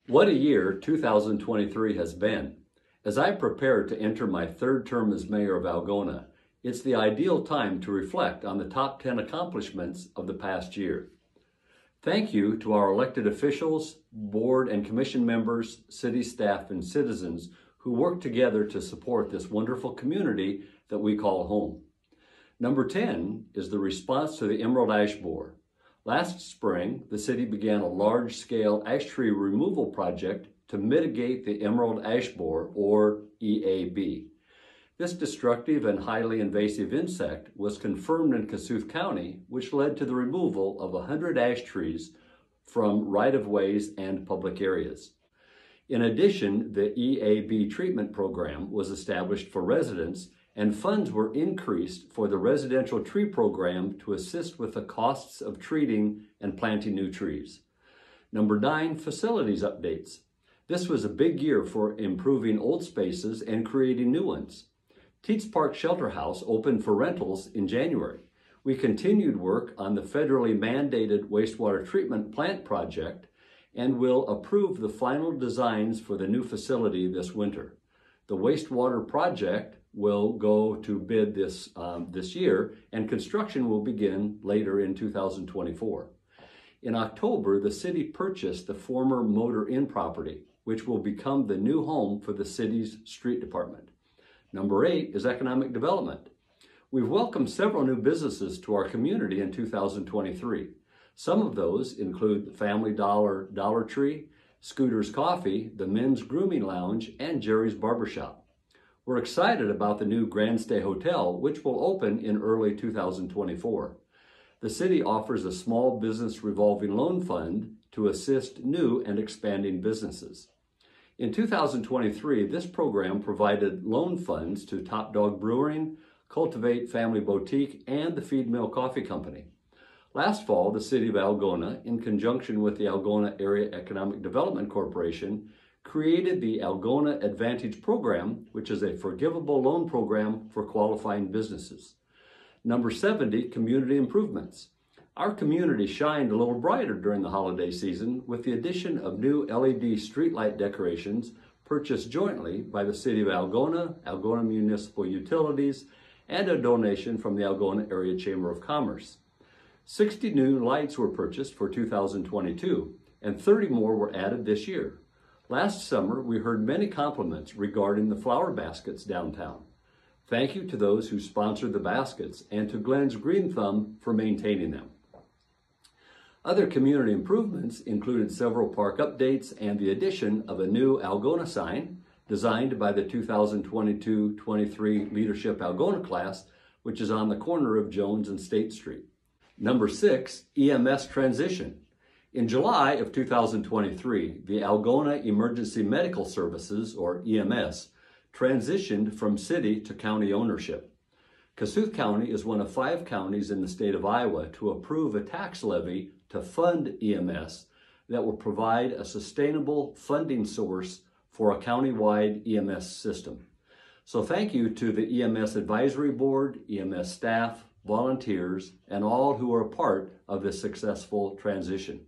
What a year 2023 has been. As I prepare to enter my third term as mayor of Algona, it's the ideal time to reflect on the top 10 accomplishments of the past year. Thank you to our elected officials, board and commission members, city staff, and citizens who work together to support this wonderful community that we call home. Number 10 is the response to the emerald ash borer. Last spring, the city began a large-scale ash tree removal project to mitigate the emerald ash borer, or EAB. This destructive and highly invasive insect was confirmed in Kossuth County, which led to the removal of 100 ash trees from right-of-ways and public areas. In addition, the EAB treatment program was established for residents, and funds were increased for the residential tree program to assist with the costs of treating and planting new trees. Number 9, facilities updates. This was a big year for improving old spaces and creating new ones. Teets Park Shelter House opened for rentals in January. We continued work on the federally mandated wastewater treatment plant project and will approve the final designs for the new facility this winter. The wastewater project will go to bid this year, and construction will begin later in 2024. In October, the city purchased the former Motor Inn property, which will become the new home for the city's street department. Number 8 is economic development. We've welcomed several new businesses to our community in 2023. Some of those include Family Dollar, Dollar Tree, Scooter's Coffee, the Men's Grooming Lounge, and Jerry's Barbershop. We're excited about the new Grand Stay Hotel, which will open in early 2024. The city offers a small business revolving loan fund to assist new and expanding businesses. In 2023, this program provided loan funds to Top Dog Brewing, Cultivate Family Boutique, and the Feed Mill Coffee Company. Last fall, the City of Algona, in conjunction with the Algona Area Economic Development Corporation, created the Algona Advantage Program, which is a forgivable loan program for qualifying businesses. Number 70, community improvements. Our community shined a little brighter during the holiday season with the addition of new LED streetlight decorations purchased jointly by the City of Algona, Algona Municipal Utilities, and a donation from the Algona Area Chamber of Commerce. 60 new lights were purchased for 2022, and 30 more were added this year. Last summer, we heard many compliments regarding the flower baskets downtown. Thank you to those who sponsored the baskets and to Glenn's Green Thumb for maintaining them. Other community improvements included several park updates and the addition of a new Algona sign designed by the 2022-23 Leadership Algona class, which is on the corner of Jones and State Street. Number 6, EMS transition. In July of 2023, the Algona Emergency Medical Services, or EMS, transitioned from city to county ownership. Kossuth County is one of 5 counties in the state of Iowa to approve a tax levy to fund EMS that will provide a sustainable funding source for a county-wide EMS system. So thank you to the EMS Advisory Board, EMS staff, volunteers, and all who are a part of this successful transition.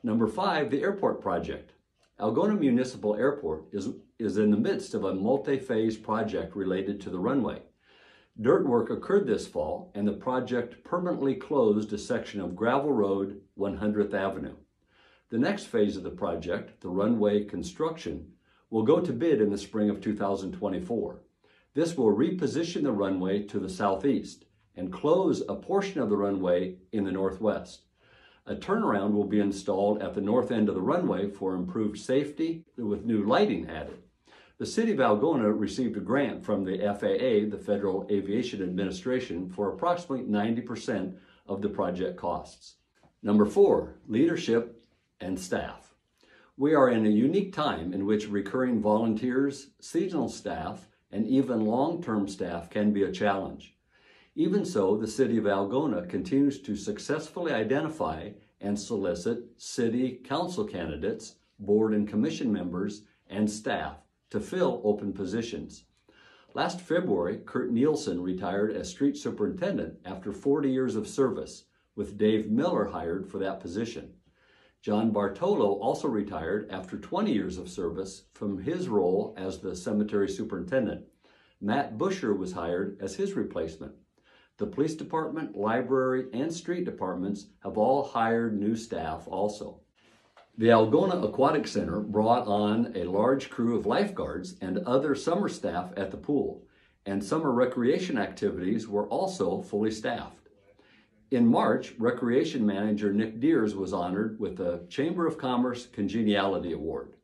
Number 5, the airport project. Algona Municipal Airport is in the midst of a multi-phase project related to the runway. Dirt work occurred this fall, and the project permanently closed a section of gravel road, 100th Avenue. The next phase of the project, the runway construction, will go to bid in the spring of 2024. This will reposition the runway to the southeast and close a portion of the runway in the northwest. A turnaround will be installed at the north end of the runway for improved safety with new lighting added. The City of Algona received a grant from the FAA, the Federal Aviation Administration, for approximately 90% of the project costs. Number 4, leadership and staff. We are in a unique time in which recurring volunteers, seasonal staff, and even long-term staff can be a challenge. Even so, the City of Algona continues to successfully identify and solicit city council candidates, board and commission members, and staff to fill open positions. Last February, Kurt Nielsen retired as street superintendent after 40 years of service, with Dave Miller hired for that position. John Bartolo also retired after 20 years of service from his role as the cemetery superintendent. Matt Busher was hired as his replacement. The police department, library, and street departments have all hired new staff also. The Algona Aquatic Center brought on a large crew of lifeguards and other summer staff at the pool, and summer recreation activities were also fully staffed. In March, Recreation Manager Nick Deers was honored with the Chamber of Commerce Congeniality Award.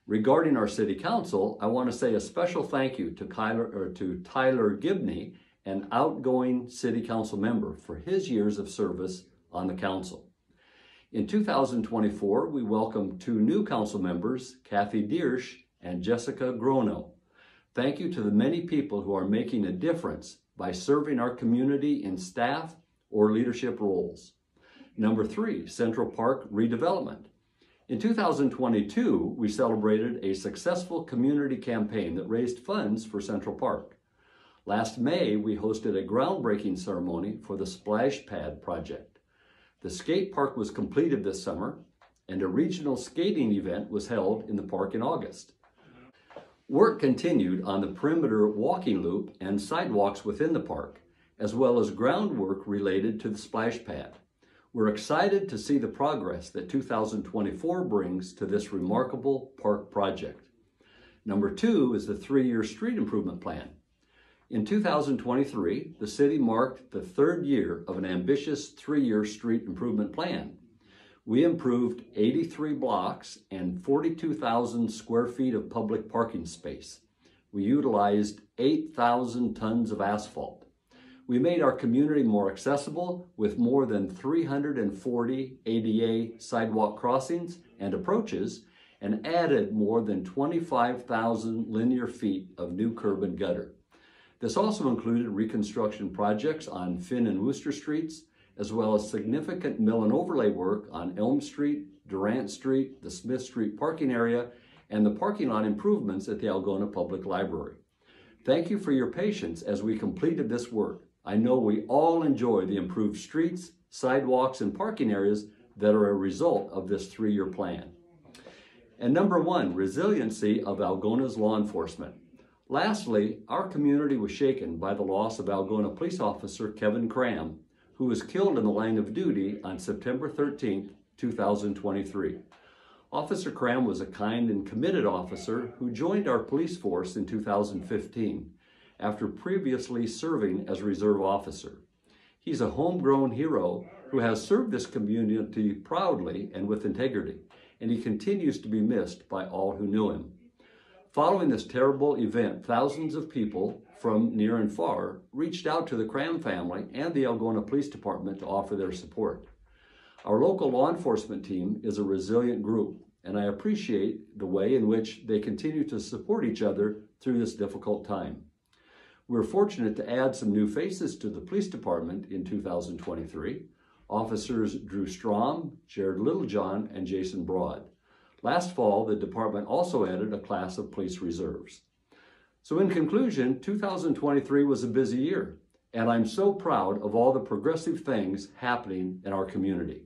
Regarding our City Council, I want to say a special thank you to Tyler Gibney, an outgoing City Council member, for his years of service on the Council. In 2024, we welcomed 2 new council members, Kathy Deersch and Jessica Grono. Thank you to the many people who are making a difference by serving our community in staff or leadership roles. Number 3, Central Park redevelopment. In 2022, we celebrated a successful community campaign that raised funds for Central Park. Last May, we hosted a groundbreaking ceremony for the Splash Pad project. The skate park was completed this summer, and a regional skating event was held in the park in August. Work continued on the perimeter walking loop and sidewalks within the park, as well as groundwork related to the splash pad. We're excited to see the progress that 2024 brings to this remarkable park project. Number 2 is the 3-year street improvement plan. In 2023, the city marked the 3rd year of an ambitious 3-year street improvement plan. We improved 83 blocks and 42,000 square feet of public parking space. We utilized 8,000 tons of asphalt. We made our community more accessible with more than 340 ADA sidewalk crossings and approaches, and added more than 25,000 linear feet of new curb and gutter. This also included reconstruction projects on Finn and Wooster Streets, as well as significant mill and overlay work on Elm Street, Durant Street, the Smith Street parking area, and the parking lot improvements at the Algona Public Library. Thank you for your patience as we completed this work. I know we all enjoy the improved streets, sidewalks, and parking areas that are a result of this 3-year plan. And number 1, resiliency of Algona's law enforcement. Lastly, our community was shaken by the loss of Algona police officer Kevin Cram, who was killed in the line of duty on September 13, 2023. Officer Cram was a kind and committed officer who joined our police force in 2015 after previously serving as a reserve officer. He's a homegrown hero who has served this community proudly and with integrity, and he continues to be missed by all who knew him. Following this terrible event, thousands of people from near and far reached out to the Cram family and the Algona Police Department to offer their support. Our local law enforcement team is a resilient group, and I appreciate the way in which they continue to support each other through this difficult time. We're fortunate to add some new faces to the police department in 2023. Officers Drew Strom, Jared Littlejohn, and Jason Broad. Last fall, the department also added a class of police reserves. So in conclusion, 2023 was a busy year, and I'm so proud of all the progressive things happening in our community.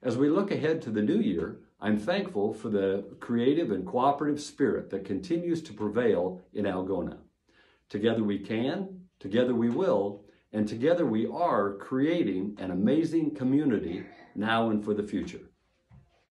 As we look ahead to the new year, I'm thankful for the creative and cooperative spirit that continues to prevail in Algona. Together we can, together we will, and together we are creating an amazing community now and for the future.